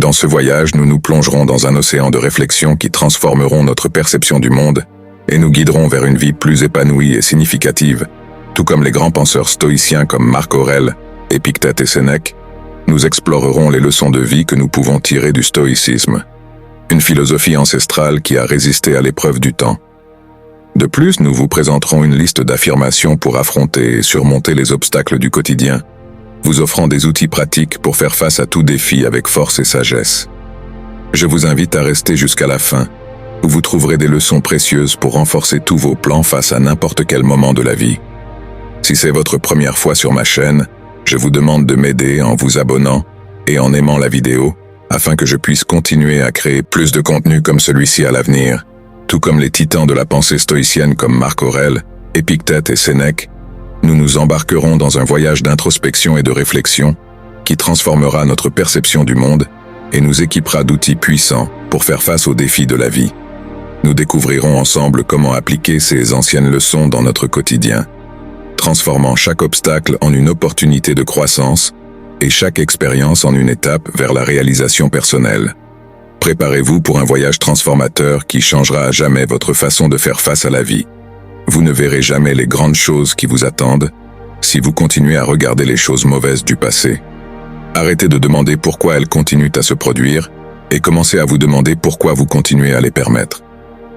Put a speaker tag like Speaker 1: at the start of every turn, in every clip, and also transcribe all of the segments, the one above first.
Speaker 1: Dans ce voyage, nous nous plongerons dans un océan de réflexions qui transformeront notre perception du monde et nous guideront vers une vie plus épanouie et significative. Tout comme les grands penseurs stoïciens comme Marc Aurèle, Épictète et Sénèque, nous explorerons les leçons de vie que nous pouvons tirer du stoïcisme, une philosophie ancestrale qui a résisté à l'épreuve du temps. De plus, nous vous présenterons une liste d'affirmations pour affronter et surmonter les obstacles du quotidien, vous offrant des outils pratiques pour faire face à tout défi avec force et sagesse. Je vous invite à rester jusqu'à la fin, où vous trouverez des leçons précieuses pour renforcer tous vos plans face à n'importe quel moment de la vie. Si c'est votre première fois sur ma chaîne, je vous demande de m'aider en vous abonnant et en aimant la vidéo, afin que je puisse continuer à créer plus de contenu comme celui-ci à l'avenir. Tout comme les titans de la pensée stoïcienne comme Marc Aurèle, Épictète et Sénèque, nous nous embarquerons dans un voyage d'introspection et de réflexion qui transformera notre perception du monde et nous équipera d'outils puissants pour faire face aux défis de la vie. Nous découvrirons ensemble comment appliquer ces anciennes leçons dans notre quotidien, transformant chaque obstacle en une opportunité de croissance et chaque expérience en une étape vers la réalisation personnelle. Préparez-vous pour un voyage transformateur qui changera à jamais votre façon de faire face à la vie. Vous ne verrez jamais les grandes choses qui vous attendent si vous continuez à regarder les choses mauvaises du passé. Arrêtez de demander pourquoi elles continuent à se produire et commencez à vous demander pourquoi vous continuez à les permettre.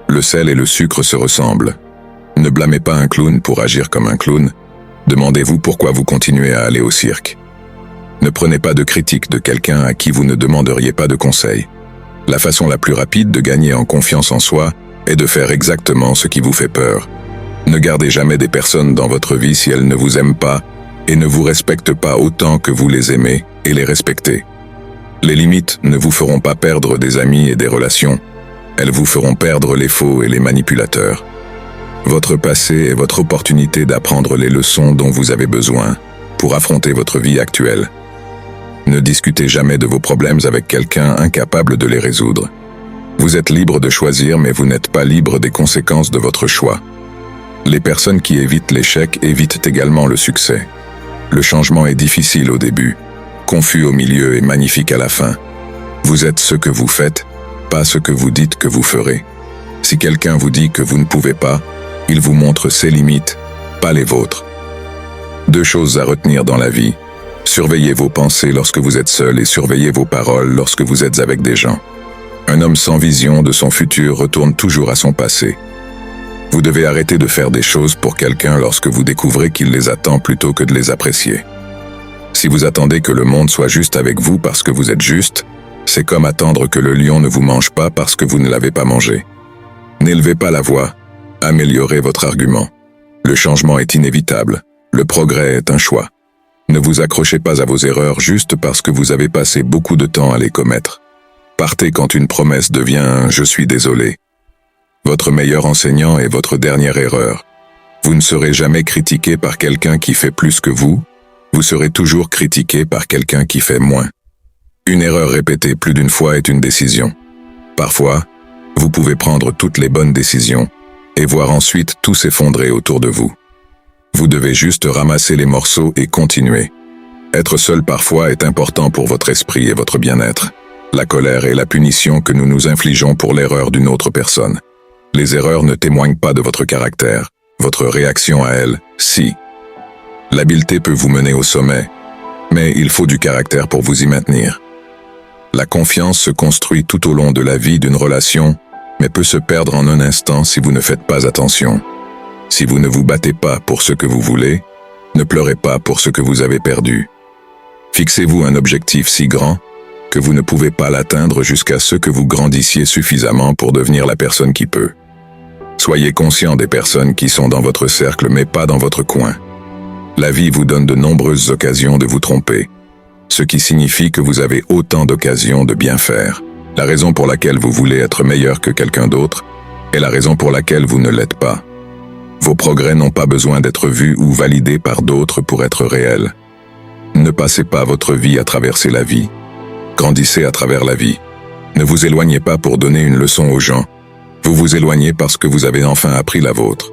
Speaker 1: Le sel et le sucre se ressemblent. Ne blâmez pas un clown pour agir comme un clown. Demandez-vous pourquoi vous continuez à aller au cirque. Ne prenez pas de critique de quelqu'un à qui vous ne demanderiez pas de conseils. La façon la plus rapide de gagner en confiance en soi est de faire exactement ce qui vous fait peur. Ne gardez jamais des personnes dans votre vie si elles ne vous aiment pas et ne vous respectent pas autant que vous les aimez et les respectez. Les limites ne vous feront pas perdre des amis et des relations. Elles vous feront perdre les faux et les manipulateurs. Votre passé est votre opportunité d'apprendre les leçons dont vous avez besoin pour affronter votre vie actuelle. Ne discutez jamais de vos problèmes avec quelqu'un incapable de les résoudre. Vous êtes libre de choisir, mais vous n'êtes pas libre des conséquences de votre choix. Les personnes qui évitent l'échec évitent également le succès. Le changement est difficile au début, confus au milieu et magnifique à la fin. Vous êtes ce que vous faites, pas ce que vous dites que vous ferez. Si quelqu'un vous dit que vous ne pouvez pas, il vous montre ses limites, pas les vôtres. 2 choses à retenir dans la vie. Surveillez vos pensées lorsque vous êtes seul et surveillez vos paroles lorsque vous êtes avec des gens. Un homme sans vision de son futur retourne toujours à son passé. Vous devez arrêter de faire des choses pour quelqu'un lorsque vous découvrez qu'il les attend plutôt que de les apprécier. Si vous attendez que le monde soit juste avec vous parce que vous êtes juste, c'est comme attendre que le lion ne vous mange pas parce que vous ne l'avez pas mangé. N'élevez pas la voix, améliorez votre argument. Le changement est inévitable, le progrès est un choix. Ne vous accrochez pas à vos erreurs juste parce que vous avez passé beaucoup de temps à les commettre. Partez quand une promesse devient un « je suis désolé ». Votre meilleur enseignant est votre dernière erreur. Vous ne serez jamais critiqué par quelqu'un qui fait plus que vous serez toujours critiqué par quelqu'un qui fait moins. Une erreur répétée plus d'une fois est une décision. Parfois, vous pouvez prendre toutes les bonnes décisions et voir ensuite tout s'effondrer autour de vous. Vous devez juste ramasser les morceaux et continuer. Être seul parfois est important pour votre esprit et votre bien-être. La colère est la punition que nous nous infligeons pour l'erreur d'une autre personne. Les erreurs ne témoignent pas de votre caractère, votre réaction à elles, si. L'habileté peut vous mener au sommet, mais il faut du caractère pour vous y maintenir. La confiance se construit tout au long de la vie d'une relation, mais peut se perdre en un instant si vous ne faites pas attention. Si vous ne vous battez pas pour ce que vous voulez, ne pleurez pas pour ce que vous avez perdu. Fixez-vous un objectif si grand que vous ne pouvez pas l'atteindre jusqu'à ce que vous grandissiez suffisamment pour devenir la personne qui peut. Soyez conscient des personnes qui sont dans votre cercle mais pas dans votre coin. La vie vous donne de nombreuses occasions de vous tromper, ce qui signifie que vous avez autant d'occasions de bien faire. La raison pour laquelle vous voulez être meilleur que quelqu'un d'autre est la raison pour laquelle vous ne l'êtes pas. Vos progrès n'ont pas besoin d'être vus ou validés par d'autres pour être réels. Ne passez pas votre vie à traverser la vie. Grandissez à travers la vie. Ne vous éloignez pas pour donner une leçon aux gens. Vous vous éloignez parce que vous avez enfin appris la vôtre.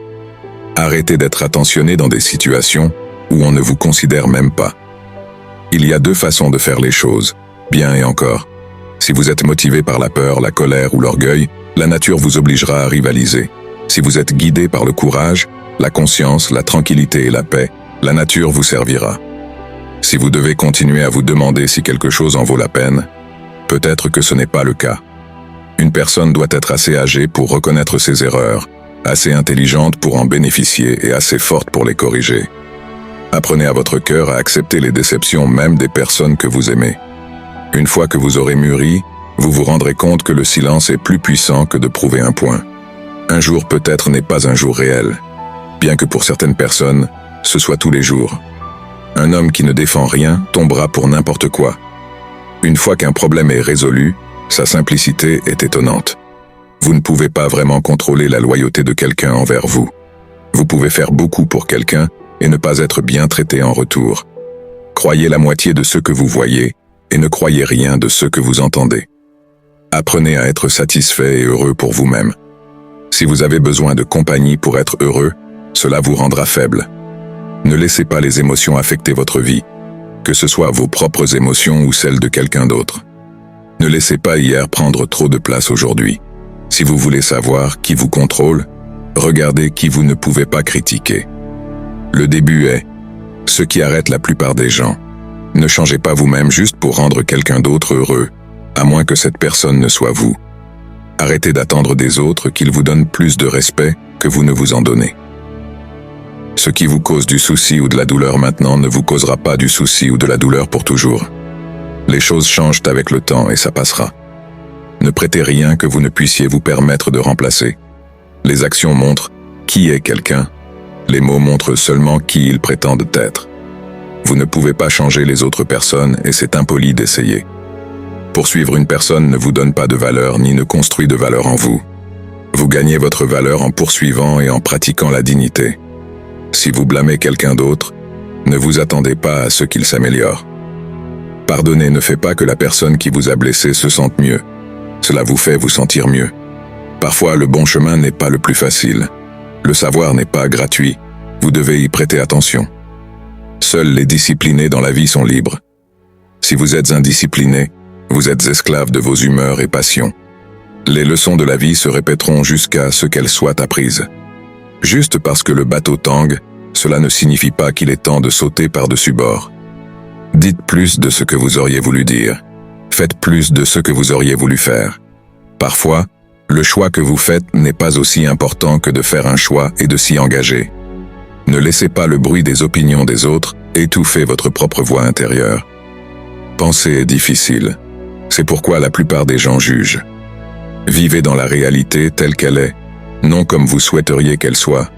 Speaker 1: Arrêtez d'être attentionné dans des situations où on ne vous considère même pas. Il y a 2 façons de faire les choses, bien et encore. Si vous êtes motivé par la peur, la colère ou l'orgueil, la nature vous obligera à rivaliser. Si vous êtes guidé par le courage, la conscience, la tranquillité et la paix, la nature vous servira. Si vous devez continuer à vous demander si quelque chose en vaut la peine, peut-être que ce n'est pas le cas. Une personne doit être assez âgée pour reconnaître ses erreurs, assez intelligente pour en bénéficier et assez forte pour les corriger. Apprenez à votre cœur à accepter les déceptions même des personnes que vous aimez. Une fois que vous aurez mûri, vous vous rendrez compte que le silence est plus puissant que de prouver un point. Un jour peut-être n'est pas un jour réel, bien que pour certaines personnes, ce soit tous les jours. Un homme qui ne défend rien tombera pour n'importe quoi. Une fois qu'un problème est résolu, sa simplicité est étonnante. Vous ne pouvez pas vraiment contrôler la loyauté de quelqu'un envers vous. Vous pouvez faire beaucoup pour quelqu'un et ne pas être bien traité en retour. Croyez la moitié de ce que vous voyez et ne croyez rien de ce que vous entendez. Apprenez à être satisfait et heureux pour vous-même. Si vous avez besoin de compagnie pour être heureux, cela vous rendra faible. Ne laissez pas les émotions affecter votre vie, que ce soit vos propres émotions ou celles de quelqu'un d'autre. Ne laissez pas hier prendre trop de place aujourd'hui. Si vous voulez savoir qui vous contrôle, regardez qui vous ne pouvez pas critiquer. Le début est ce qui arrête la plupart des gens. Ne changez pas vous-même juste pour rendre quelqu'un d'autre heureux, à moins que cette personne ne soit vous. Arrêtez d'attendre des autres qu'ils vous donnent plus de respect que vous ne vous en donnez. Ce qui vous cause du souci ou de la douleur maintenant ne vous causera pas du souci ou de la douleur pour toujours. Les choses changent avec le temps et ça passera. Ne prêtez rien que vous ne puissiez vous permettre de remplacer. Les actions montrent qui est quelqu'un. Les mots montrent seulement qui ils prétendent être. Vous ne pouvez pas changer les autres personnes et c'est impoli d'essayer. Poursuivre une personne ne vous donne pas de valeur ni ne construit de valeur en vous. Vous gagnez votre valeur en poursuivant et en pratiquant la dignité. Si vous blâmez quelqu'un d'autre, ne vous attendez pas à ce qu'il s'améliore. Pardonner ne fait pas que la personne qui vous a blessé se sente mieux. Cela vous fait vous sentir mieux. Parfois, le bon chemin n'est pas le plus facile. Le savoir n'est pas gratuit. Vous devez y prêter attention. Seuls les disciplinés dans la vie sont libres. Si vous êtes indiscipliné, vous êtes esclave de vos humeurs et passions. Les leçons de la vie se répéteront jusqu'à ce qu'elles soient apprises. Juste parce que le bateau tangue, cela ne signifie pas qu'il est temps de sauter par-dessus bord. Dites plus de ce que vous auriez voulu dire. Faites plus de ce que vous auriez voulu faire. Parfois, le choix que vous faites n'est pas aussi important que de faire un choix et de s'y engager. Ne laissez pas le bruit des opinions des autres étouffer votre propre voix intérieure. Penser est difficile. C'est pourquoi la plupart des gens jugent. Vivez dans la réalité telle qu'elle est, non comme vous souhaiteriez qu'elle soit.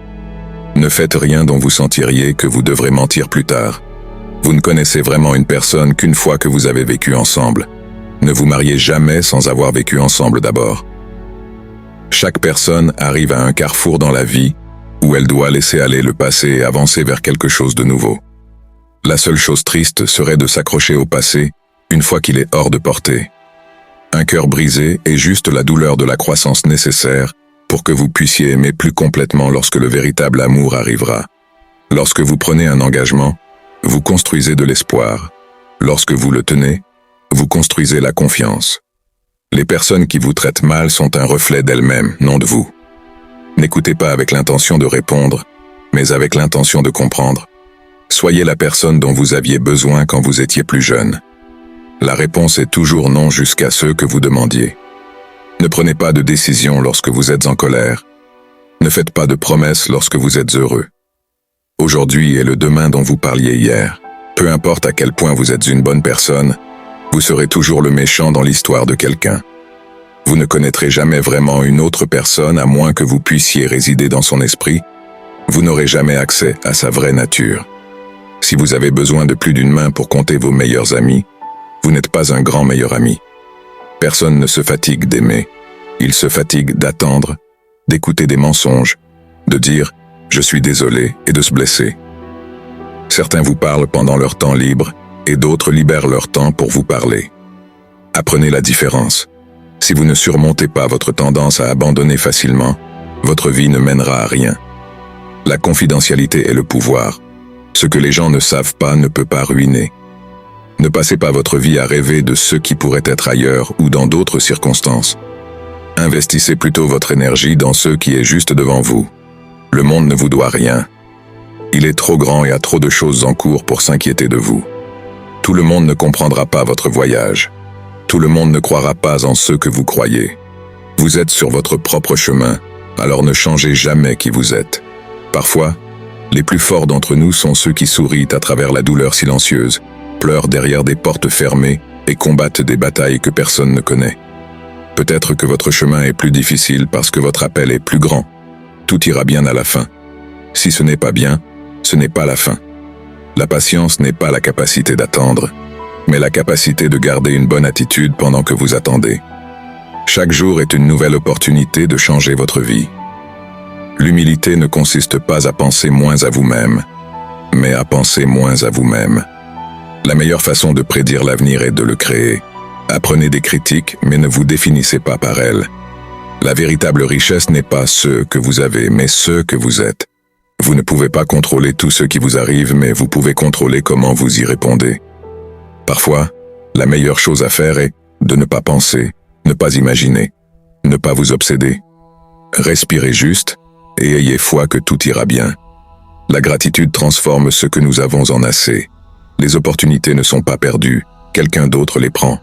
Speaker 1: Ne faites rien dont vous sentiriez que vous devrez mentir plus tard. Vous ne connaissez vraiment une personne qu'une fois que vous avez vécu ensemble. Ne vous mariez jamais sans avoir vécu ensemble d'abord. Chaque personne arrive à un carrefour dans la vie où elle doit laisser aller le passé et avancer vers quelque chose de nouveau. La seule chose triste serait de s'accrocher au passé une fois qu'il est hors de portée. Un cœur brisé est juste la douleur de la croissance nécessaire pour que vous puissiez aimer plus complètement lorsque le véritable amour arrivera. Lorsque vous prenez un engagement, vous construisez de l'espoir. Lorsque vous le tenez, vous construisez la confiance. Les personnes qui vous traitent mal sont un reflet d'elles-mêmes, non de vous. N'écoutez pas avec l'intention de répondre, mais avec l'intention de comprendre. Soyez la personne dont vous aviez besoin quand vous étiez plus jeune. La réponse est toujours non jusqu'à ce que vous demandiez. Ne prenez pas de décision lorsque vous êtes en colère. Ne faites pas de promesses lorsque vous êtes heureux. Aujourd'hui est le demain dont vous parliez hier. Peu importe à quel point vous êtes une bonne personne, vous serez toujours le méchant dans l'histoire de quelqu'un. Vous ne connaîtrez jamais vraiment une autre personne à moins que vous puissiez résider dans son esprit. Vous n'aurez jamais accès à sa vraie nature. Si vous avez besoin de plus d'une main pour compter vos meilleurs amis, vous n'êtes pas un grand meilleur ami. Personne ne se fatigue d'aimer. Il se fatigue d'attendre, d'écouter des mensonges, de dire « je suis désolé » et de se blesser. Certains vous parlent pendant leur temps libre et d'autres libèrent leur temps pour vous parler. Apprenez la différence. Si vous ne surmontez pas votre tendance à abandonner facilement, votre vie ne mènera à rien. La confidentialité est le pouvoir. Ce que les gens ne savent pas ne peut pas ruiner. Ne passez pas votre vie à rêver de ce qui pourrait être ailleurs ou dans d'autres circonstances. Investissez plutôt votre énergie dans ce qui est juste devant vous. Le monde ne vous doit rien. Il est trop grand et a trop de choses en cours pour s'inquiéter de vous. Tout le monde ne comprendra pas votre voyage. Tout le monde ne croira pas en ce que vous croyez. Vous êtes sur votre propre chemin, alors ne changez jamais qui vous êtes. Parfois, les plus forts d'entre nous sont ceux qui sourient à travers la douleur silencieuse, pleurent derrière des portes fermées et combattent des batailles que personne ne connaît. Peut-être que votre chemin est plus difficile parce que votre appel est plus grand. Tout ira bien à la fin. Si ce n'est pas bien, ce n'est pas la fin. La patience n'est pas la capacité d'attendre, mais la capacité de garder une bonne attitude pendant que vous attendez. Chaque jour est une nouvelle opportunité de changer votre vie. L'humilité ne consiste pas à penser moins à vous-même, mais à penser moins à vous-même. La meilleure façon de prédire l'avenir est de le créer. Apprenez des critiques, mais ne vous définissez pas par elles. La véritable richesse n'est pas ce que vous avez, mais ce que vous êtes. Vous ne pouvez pas contrôler tout ce qui vous arrive, mais vous pouvez contrôler comment vous y répondez. Parfois, la meilleure chose à faire est de ne pas penser, ne pas imaginer, ne pas vous obséder. Respirez juste et ayez foi que tout ira bien. La gratitude transforme ce que nous avons en assez. Les opportunités ne sont pas perdues, quelqu'un d'autre les prend.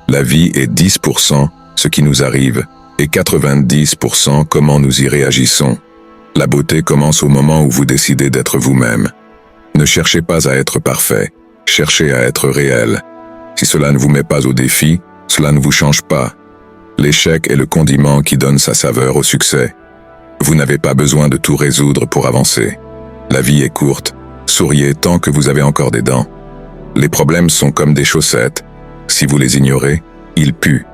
Speaker 1: La vie est 10% ce qui nous arrive et 90% comment nous y réagissons. La beauté commence au moment où vous décidez d'être vous-même. Ne cherchez pas à être parfait, cherchez à être réel. Si cela ne vous met pas au défi, cela ne vous change pas. L'échec est le condiment qui donne sa saveur au succès. Vous n'avez pas besoin de tout résoudre pour avancer. La vie est courte, souriez tant que vous avez encore des dents. Les problèmes sont comme des chaussettes. Si vous les ignorez, ils puent.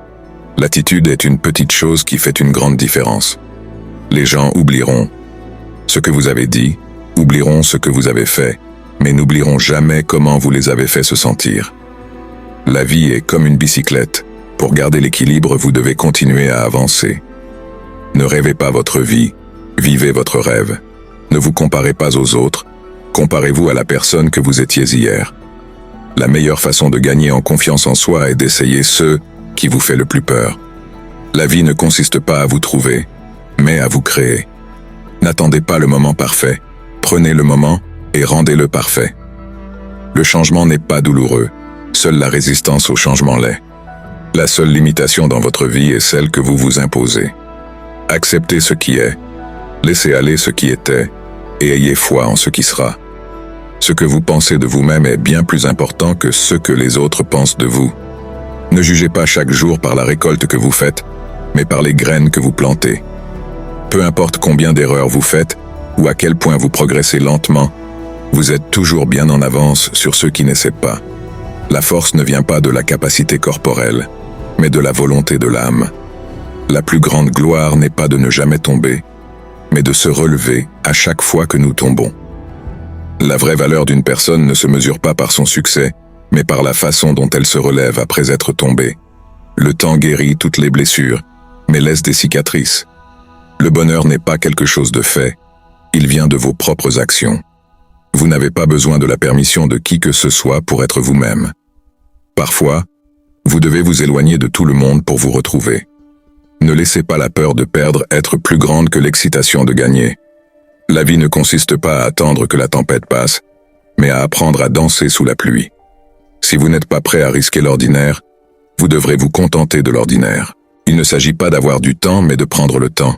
Speaker 1: L'attitude est une petite chose qui fait une grande différence. Les gens oublieront ce que vous avez dit, oublieront ce que vous avez fait, mais n'oublieront jamais comment vous les avez fait se sentir. La vie est comme une bicyclette. Pour garder l'équilibre, vous devez continuer à avancer. Ne rêvez pas votre vie, vivez votre rêve. Ne vous comparez pas aux autres, comparez-vous à la personne que vous étiez hier. La meilleure façon de gagner en confiance en soi est d'essayer ce qui vous fait le plus peur. La vie ne consiste pas à vous trouver, mais à vous créer. N'attendez pas le moment parfait, prenez le moment et rendez-le parfait. Le changement n'est pas douloureux, seule la résistance au changement l'est. La seule limitation dans votre vie est celle que vous vous imposez. Acceptez ce qui est, laissez aller ce qui était, et ayez foi en ce qui sera. Ce que vous pensez de vous-même est bien plus important que ce que les autres pensent de vous. Ne jugez pas chaque jour par la récolte que vous faites, mais par les graines que vous plantez. Peu importe combien d'erreurs vous faites, ou à quel point vous progressez lentement, vous êtes toujours bien en avance sur ceux qui n'essaient pas. La force ne vient pas de la capacité corporelle, mais de la volonté de l'âme. La plus grande gloire n'est pas de ne jamais tomber, mais de se relever à chaque fois que nous tombons. La vraie valeur d'une personne ne se mesure pas par son succès, mais par la façon dont elle se relève après être tombée. Le temps guérit toutes les blessures, mais laisse des cicatrices. Le bonheur n'est pas quelque chose de fait, il vient de vos propres actions. Vous n'avez pas besoin de la permission de qui que ce soit pour être vous-même. Parfois, vous devez vous éloigner de tout le monde pour vous retrouver. Ne laissez pas la peur de perdre être plus grande que l'excitation de gagner. La vie ne consiste pas à attendre que la tempête passe, mais à apprendre à danser sous la pluie. Si vous n'êtes pas prêt à risquer l'ordinaire, vous devrez vous contenter de l'ordinaire. Il ne s'agit pas d'avoir du temps, mais de prendre le temps.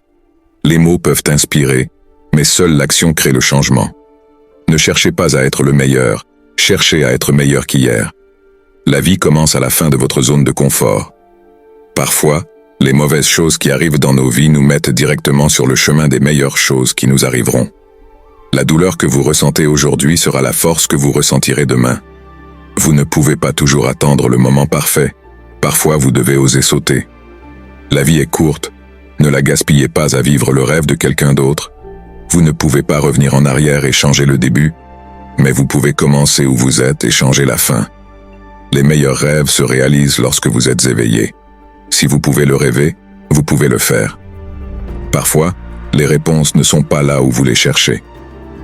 Speaker 1: Les mots peuvent inspirer, mais seule l'action crée le changement. Ne cherchez pas à être le meilleur, cherchez à être meilleur qu'hier. La vie commence à la fin de votre zone de confort. Parfois, les mauvaises choses qui arrivent dans nos vies nous mettent directement sur le chemin des meilleures choses qui nous arriveront. La douleur que vous ressentez aujourd'hui sera la force que vous ressentirez demain. Vous ne pouvez pas toujours attendre le moment parfait. Parfois, vous devez oser sauter. La vie est courte. Ne la gaspillez pas à vivre le rêve de quelqu'un d'autre. Vous ne pouvez pas revenir en arrière et changer le début, mais vous pouvez commencer où vous êtes et changer la fin. Les meilleurs rêves se réalisent lorsque vous êtes éveillé. Si vous pouvez le rêver, vous pouvez le faire. Parfois, les réponses ne sont pas là où vous les cherchez.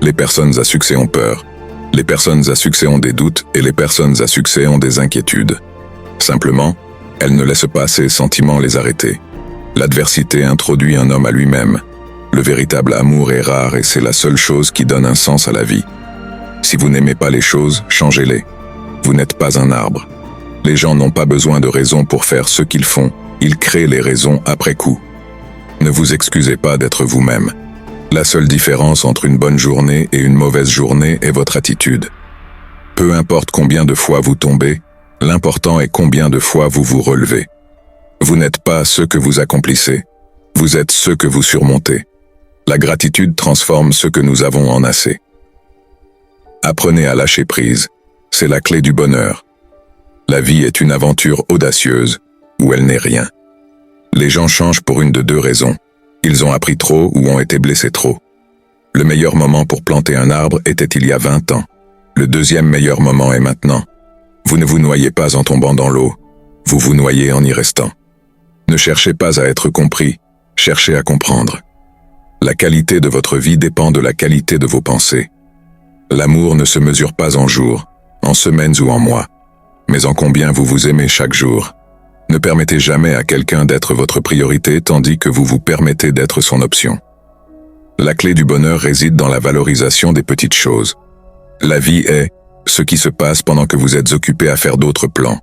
Speaker 1: Les personnes à succès ont peur. Les personnes à succès ont des doutes et les personnes à succès ont des inquiétudes. Simplement, elles ne laissent pas ces sentiments les arrêter. L'adversité introduit un homme à lui-même. Le véritable amour est rare et c'est la seule chose qui donne un sens à la vie. Si vous n'aimez pas les choses, changez-les. Vous n'êtes pas un arbre. Les gens n'ont pas besoin de raisons pour faire ce qu'ils font, ils créent les raisons après coup. Ne vous excusez pas d'être vous-même. La seule différence entre une bonne journée et une mauvaise journée est votre attitude. Peu importe combien de fois vous tombez, l'important est combien de fois vous vous relevez. Vous n'êtes pas ce que vous accomplissez, vous êtes ce que vous surmontez. La gratitude transforme ce que nous avons en assez. Apprenez à lâcher prise, c'est la clé du bonheur. La vie est une aventure audacieuse, où elle n'est rien. Les gens changent pour une de deux raisons. Ils ont appris trop ou ont été blessés trop. Le meilleur moment pour planter un arbre était il y a 20 ans. Le deuxième meilleur moment est maintenant. Vous ne vous noyez pas en tombant dans l'eau, vous vous noyez en y restant. Ne cherchez pas à être compris, cherchez à comprendre. La qualité de votre vie dépend de la qualité de vos pensées. L'amour ne se mesure pas en jours, en semaines ou en mois, mais en combien vous vous aimez chaque jour. Ne permettez jamais à quelqu'un d'être votre priorité tandis que vous vous permettez d'être son option. La clé du bonheur réside dans la valorisation des petites choses. La vie est ce qui se passe pendant que vous êtes occupé à faire d'autres plans.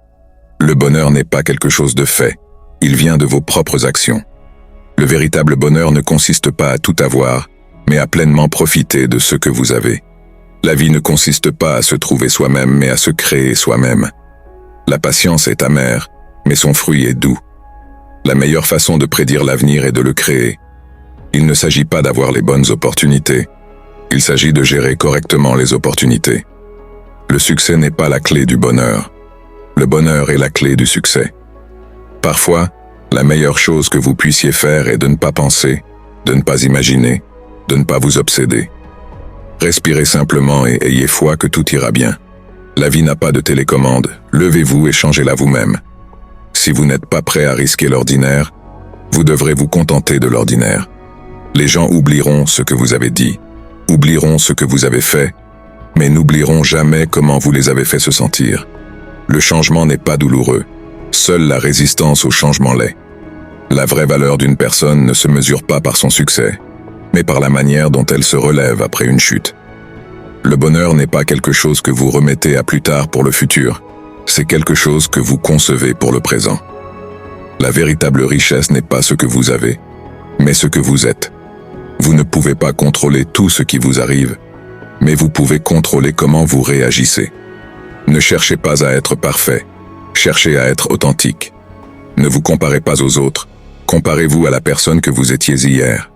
Speaker 1: Le bonheur n'est pas quelque chose de fait, il vient de vos propres actions. Le véritable bonheur ne consiste pas à tout avoir, mais à pleinement profiter de ce que vous avez. La vie ne consiste pas à se trouver soi-même, mais à se créer soi-même. La patience est amère, mais son fruit est doux. La meilleure façon de prédire l'avenir est de le créer. Il ne s'agit pas d'avoir les bonnes opportunités, il s'agit de gérer correctement les opportunités. Le succès n'est pas la clé du bonheur. Le bonheur est la clé du succès. Parfois, la meilleure chose que vous puissiez faire est de ne pas penser, de ne pas imaginer, de ne pas vous obséder. Respirez simplement et ayez foi que tout ira bien. La vie n'a pas de télécommande, levez-vous et changez-la vous-même. Si vous n'êtes pas prêt à risquer l'ordinaire, vous devrez vous contenter de l'ordinaire. Les gens oublieront ce que vous avez dit, oublieront ce que vous avez fait, mais n'oublieront jamais comment vous les avez fait se sentir. Le changement n'est pas douloureux, seule la résistance au changement l'est. La vraie valeur d'une personne ne se mesure pas par son succès, mais par la manière dont elle se relève après une chute. Le bonheur n'est pas quelque chose que vous remettez à plus tard pour le futur, c'est quelque chose que vous concevez pour le présent. La véritable richesse n'est pas ce que vous avez, mais ce que vous êtes. Vous ne pouvez pas contrôler tout ce qui vous arrive, mais vous pouvez contrôler comment vous réagissez. Ne cherchez pas à être parfait, cherchez à être authentique. Ne vous comparez pas aux autres, comparez-vous à la personne que vous étiez hier.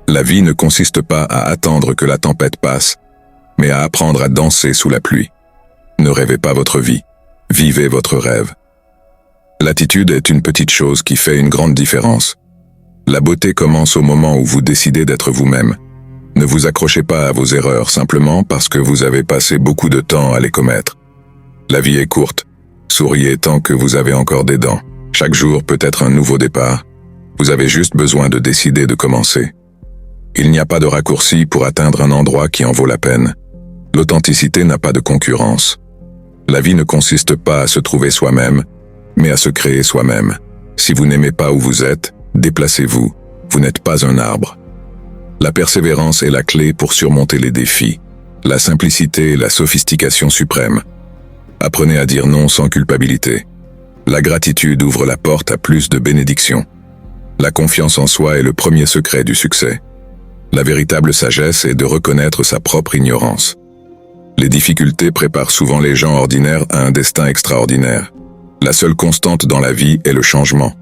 Speaker 1: La vie ne consiste pas à attendre que la tempête passe, mais à apprendre à danser sous la pluie. Ne rêvez pas votre vie, vivez votre rêve. L'attitude est une petite chose qui fait une grande différence. La beauté commence au moment où vous décidez d'être vous-même. Ne vous accrochez pas à vos erreurs simplement parce que vous avez passé beaucoup de temps à les commettre. La vie est courte, souriez tant que vous avez encore des dents. Chaque jour peut être un nouveau départ. Vous avez juste besoin de décider de commencer. Il n'y a pas de raccourci pour atteindre un endroit qui en vaut la peine. L'authenticité n'a pas de concurrence. La vie ne consiste pas à se trouver soi-même, mais à se créer soi-même. Si vous n'aimez pas où vous êtes, déplacez-vous, vous n'êtes pas un arbre. La persévérance est la clé pour surmonter les défis. La simplicité est la sophistication suprême. Apprenez à dire non sans culpabilité. La gratitude ouvre la porte à plus de bénédictions. La confiance en soi est le premier secret du succès. La véritable sagesse est de reconnaître sa propre ignorance. Les difficultés préparent souvent les gens ordinaires à un destin extraordinaire. La seule constante dans la vie est le changement.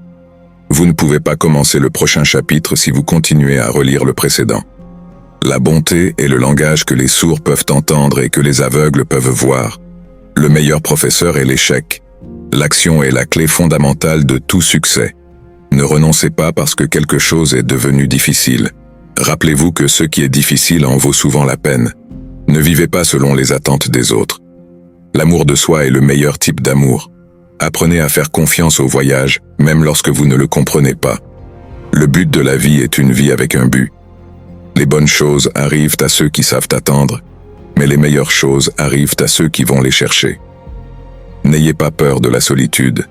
Speaker 1: Vous ne pouvez pas commencer le prochain chapitre si vous continuez à relire le précédent. La bonté est le langage que les sourds peuvent entendre et que les aveugles peuvent voir. Le meilleur professeur est l'échec. L'action est la clé fondamentale de tout succès. Ne renoncez pas parce que quelque chose est devenu difficile. Rappelez-vous que ce qui est difficile en vaut souvent la peine. Ne vivez pas selon les attentes des autres. L'amour de soi est le meilleur type d'amour. Apprenez à faire confiance au voyage, même lorsque vous ne le comprenez pas. Le but de la vie est une vie avec un but. Les bonnes choses arrivent à ceux qui savent attendre. mais les meilleures choses arrivent à ceux qui vont les chercher. N'ayez pas peur de la solitude.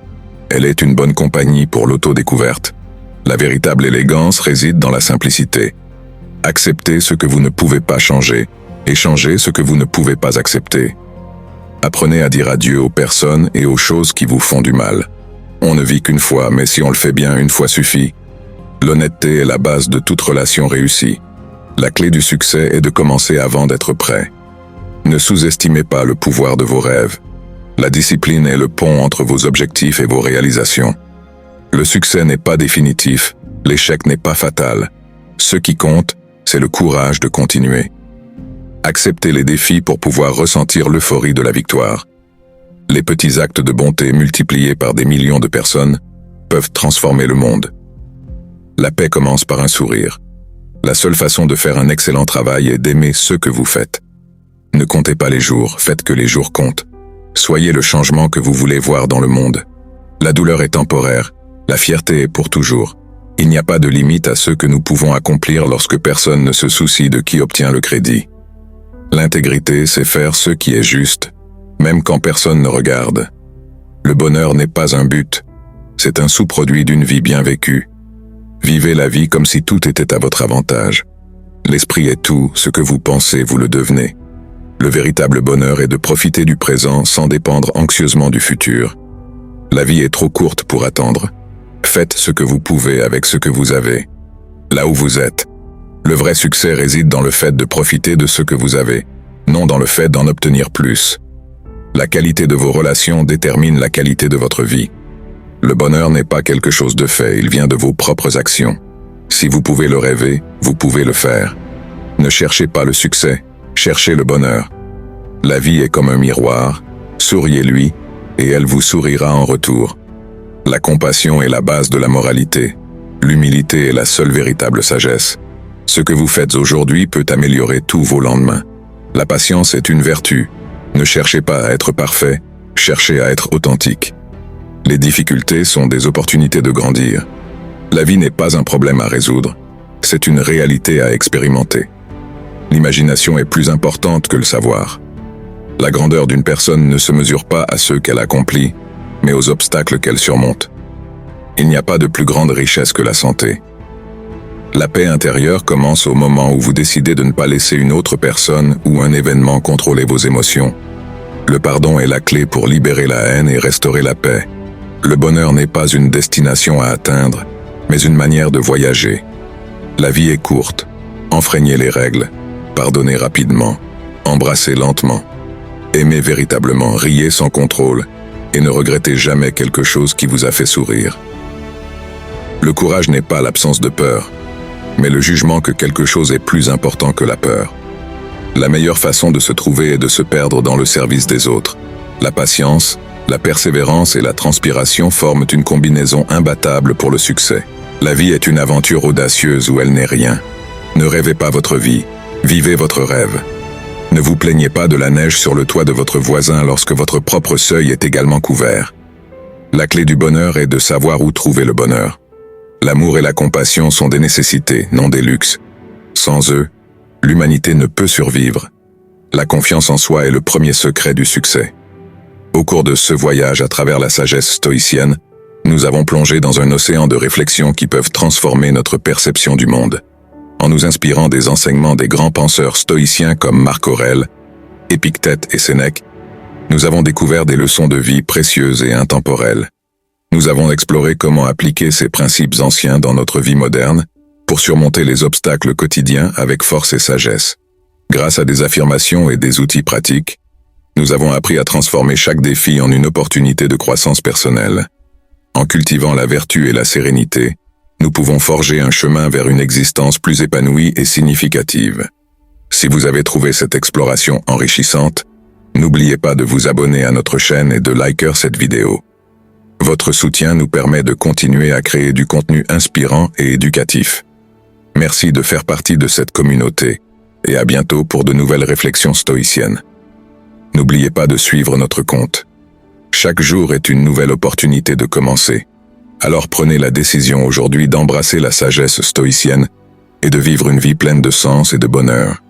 Speaker 1: Elle est une bonne compagnie pour l'autodécouverte. La véritable élégance réside dans la simplicité. Acceptez ce que vous ne pouvez pas changer et changez ce que vous ne pouvez pas accepter. Apprenez à dire adieu aux personnes et aux choses qui vous font du mal. On ne vit qu'une fois, mais si on le fait bien, une fois suffit. L'honnêteté est la base de toute relation réussie. La clé du succès est de commencer avant d'être prêt. Ne sous-estimez pas le pouvoir de vos rêves. La discipline est le pont entre vos objectifs et vos réalisations. Le succès n'est pas définitif, l'échec n'est pas fatal. Ce qui compte, c'est le courage de continuer. Acceptez les défis pour pouvoir ressentir l'euphorie de la victoire. Les petits actes de bonté multipliés par des millions de personnes peuvent transformer le monde. La paix commence par un sourire. La seule façon de faire un excellent travail est d'aimer ce que vous faites. Ne comptez pas les jours, faites que les jours comptent. Soyez le changement que vous voulez voir dans le monde. La douleur est temporaire, la fierté est pour toujours. Il n'y a pas de limite à ce que nous pouvons accomplir lorsque personne ne se soucie de qui obtient le crédit. L'intégrité, c'est faire ce qui est juste, même quand personne ne regarde. Le bonheur n'est pas un but, c'est un sous-produit d'une vie bien vécue. Vivez la vie comme si tout était à votre avantage. L'esprit est tout, ce que vous pensez, vous le devenez. Le véritable bonheur est de profiter du présent sans dépendre anxieusement du futur. La vie est trop courte pour attendre. Faites ce que vous pouvez avec ce que vous avez, là où vous êtes. Le vrai succès réside dans le fait de profiter de ce que vous avez, non dans le fait d'en obtenir plus. La qualité de vos relations détermine la qualité de votre vie. Le bonheur n'est pas quelque chose de fait, il vient de vos propres actions. Si vous pouvez le rêver, vous pouvez le faire. Ne cherchez pas le succès, cherchez le bonheur. La vie est comme un miroir, souriez-lui, et elle vous sourira en retour. La compassion est la base de la moralité. L'humilité est la seule véritable sagesse. Ce que vous faites aujourd'hui peut améliorer tous vos lendemains. La patience est une vertu. Ne cherchez pas à être parfait, cherchez à être authentique. Les difficultés sont des opportunités de grandir. La vie n'est pas un problème à résoudre, c'est une réalité à expérimenter. L'imagination est plus importante que le savoir. La grandeur d'une personne ne se mesure pas à ce qu'elle accomplit, mais aux obstacles qu'elle surmonte. Il n'y a pas de plus grande richesse que la santé. La paix intérieure commence au moment où vous décidez de ne pas laisser une autre personne ou un événement contrôler vos émotions. Le pardon est la clé pour libérer la haine et restaurer la paix. Le bonheur n'est pas une destination à atteindre, mais une manière de voyager. La vie est courte. Enfreignez les règles. Pardonnez rapidement. Embrassez lentement. Aimez véritablement, riez sans contrôle, et ne regrettez jamais quelque chose qui vous a fait sourire. Le courage n'est pas l'absence de peur, mais le jugement que quelque chose est plus important que la peur. La meilleure façon de se trouver est de se perdre dans le service des autres. La patience, la persévérance et la transpiration forment une combinaison imbattable pour le succès. La vie est une aventure audacieuse où elle n'est rien. Ne rêvez pas votre vie, vivez votre rêve. Ne vous plaignez pas de la neige sur le toit de votre voisin lorsque votre propre seuil est également couvert. La clé du bonheur est de savoir où trouver le bonheur. L'amour et la compassion sont des nécessités, non des luxes. Sans eux, l'humanité ne peut survivre. La confiance en soi est le premier secret du succès. Au cours de ce voyage à travers la sagesse stoïcienne, nous avons plongé dans un océan de réflexions qui peuvent transformer notre perception du monde. En nous inspirant des enseignements des grands penseurs stoïciens comme Marc Aurèle, Épictète et Sénèque, nous avons découvert des leçons de vie précieuses et intemporelles. Nous avons exploré comment appliquer ces principes anciens dans notre vie moderne pour surmonter les obstacles quotidiens avec force et sagesse. Grâce à des affirmations et des outils pratiques, nous avons appris à transformer chaque défi en une opportunité de croissance personnelle. En cultivant la vertu et la sérénité, nous pouvons forger un chemin vers une existence plus épanouie et significative. Si vous avez trouvé cette exploration enrichissante, n'oubliez pas de vous abonner à notre chaîne et de liker cette vidéo. Votre soutien nous permet de continuer à créer du contenu inspirant et éducatif. Merci de faire partie de cette communauté, et à bientôt pour de nouvelles réflexions stoïciennes. N'oubliez pas de suivre notre compte. Chaque jour est une nouvelle opportunité de commencer. Alors prenez la décision aujourd'hui d'embrasser la sagesse stoïcienne et de vivre une vie pleine de sens et de bonheur.